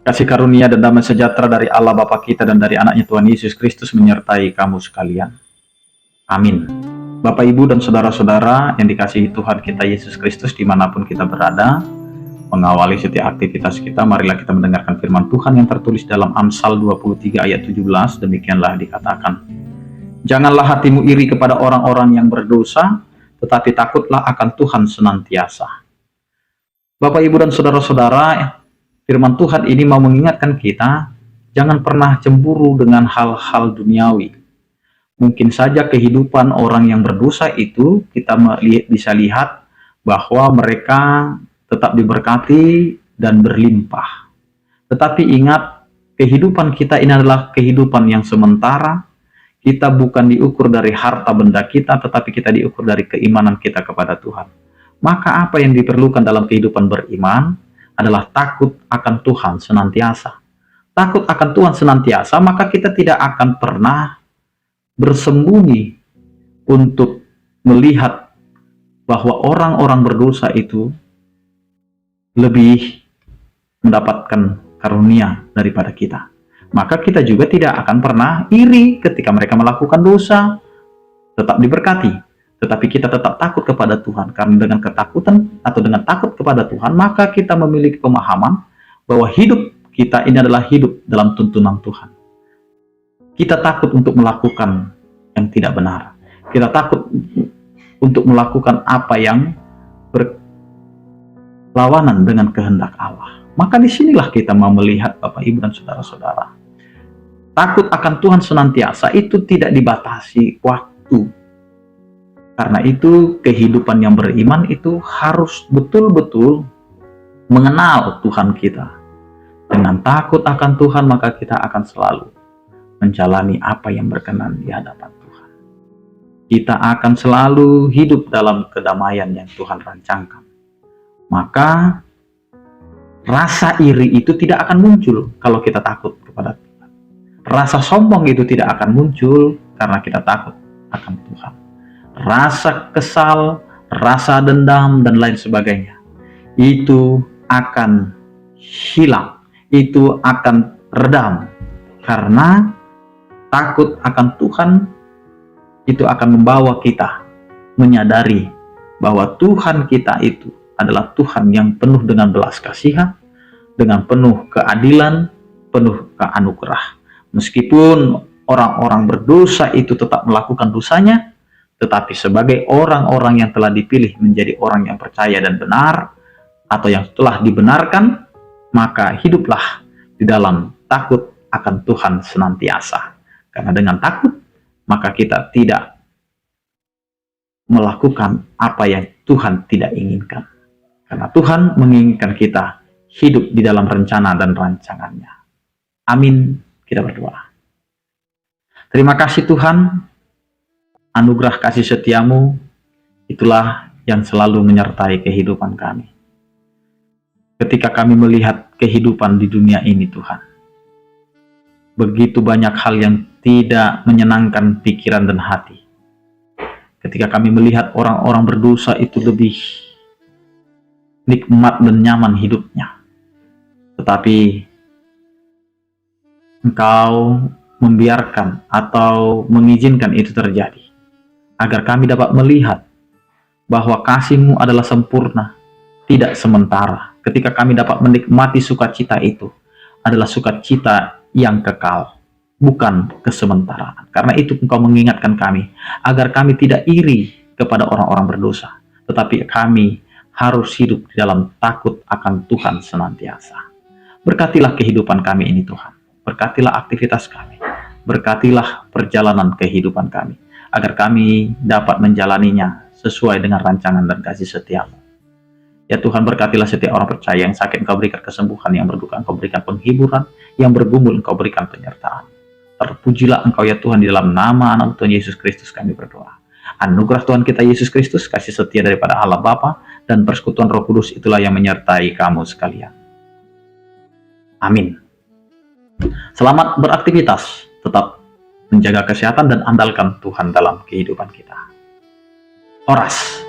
Kasih karunia dan damai sejahtera dari Allah Bapa kita dan dari anaknya Tuhan Yesus Kristus menyertai kamu sekalian. Amin. Bapak, Ibu, dan saudara-saudara yang dikasihi Tuhan kita Yesus Kristus dimanapun kita berada, mengawali setiap aktivitas kita, marilah kita mendengarkan firman Tuhan yang tertulis dalam Amsal 23 ayat 17, demikianlah dikatakan. Janganlah hatimu iri kepada orang-orang yang berdosa, tetapi takutlah akan Tuhan senantiasa. Bapak, Ibu, dan saudara-saudara, firman Tuhan ini mau mengingatkan kita, jangan pernah cemburu dengan hal-hal duniawi. Mungkin saja kehidupan orang yang berdosa itu kita bisa lihat bahwa mereka tetap diberkati dan berlimpah. Tetapi ingat, kehidupan kita ini adalah kehidupan yang sementara. Kita bukan diukur dari harta benda kita, tetapi kita diukur dari keimanan kita kepada Tuhan. Maka apa yang diperlukan dalam kehidupan beriman adalah takut akan Tuhan senantiasa. Takut akan Tuhan senantiasa, maka kita tidak akan pernah bersembunyi untuk melihat bahwa orang-orang berdosa itu lebih mendapatkan karunia daripada kita. Maka kita juga tidak akan pernah iri ketika mereka melakukan dosa, tetap diberkati. Tetapi kita tetap takut kepada Tuhan, karena dengan ketakutan atau dengan takut kepada Tuhan, maka kita memiliki pemahaman bahwa hidup kita ini adalah hidup dalam tuntunan Tuhan. Kita takut untuk melakukan yang tidak benar. Kita takut untuk melakukan apa yang berlawanan dengan kehendak Allah. Maka disinilah kita mau melihat Bapak, Ibu, dan saudara-saudara. Takut akan Tuhan senantiasa itu tidak dibatasi waktu. Karena itu kehidupan yang beriman itu harus betul-betul mengenal Tuhan kita. Dengan takut akan Tuhan maka kita akan selalu menjalani apa yang berkenan di hadapan Tuhan. Kita akan selalu hidup dalam kedamaian yang Tuhan rancangkan. Maka rasa iri itu tidak akan muncul kalau kita takut kepada Tuhan. Rasa sombong itu tidak akan muncul karena kita takut akan Tuhan. Rasa kesal, rasa dendam, dan lain sebagainya, itu akan hilang, itu akan redam, karena takut akan Tuhan itu akan membawa kita menyadari bahwa Tuhan kita itu adalah Tuhan yang penuh dengan belas kasihan, dengan penuh keadilan, penuh keanugerah. Meskipun orang-orang berdosa itu tetap melakukan dosanya, tetapi sebagai orang-orang yang telah dipilih menjadi orang yang percaya dan benar, atau yang telah dibenarkan, maka hiduplah di dalam takut akan Tuhan senantiasa. Karena dengan takut, maka kita tidak melakukan apa yang Tuhan tidak inginkan. Karena Tuhan menginginkan kita hidup di dalam rencana dan rancangannya. Amin. Kita berdoa. Terima kasih Tuhan. Anugerah kasih setiamu, itulah yang selalu menyertai kehidupan kami. Ketika kami melihat kehidupan di dunia ini Tuhan, begitu banyak hal yang tidak menyenangkan pikiran dan hati. Ketika kami melihat orang-orang berdosa itu lebih nikmat dan nyaman hidupnya. Tetapi Engkau membiarkan atau mengizinkan itu terjadi, agar kami dapat melihat bahwa kasih-Mu adalah sempurna, tidak sementara. Ketika kami dapat menikmati sukacita itu, adalah sukacita yang kekal, bukan kesementaraan. Karena itu Engkau mengingatkan kami, agar kami tidak iri kepada orang-orang berdosa, tetapi kami harus hidup di dalam takut akan Tuhan senantiasa. Berkatilah kehidupan kami ini Tuhan, berkatilah aktivitas kami, berkatilah perjalanan kehidupan kami, agar kami dapat menjalaninya sesuai dengan rancangan dan kasih setiamu. Ya Tuhan, berkatilah setiap orang percaya yang sakit, Engkau berikan kesembuhan, yang berduka Engkau berikan penghiburan, yang bergumul Engkau berikan penyertaan. Terpujilah Engkau ya Tuhan, di dalam nama anak Tuhan Yesus Kristus kami berdoa. Anugerah Tuhan kita Yesus Kristus, kasih setia daripada Allah Bapa, dan persekutuan Roh Kudus itulah yang menyertai kamu sekalian. Amin. Selamat beraktivitas, tetap menjaga kesehatan dan andalkan Tuhan dalam kehidupan kita. Horas.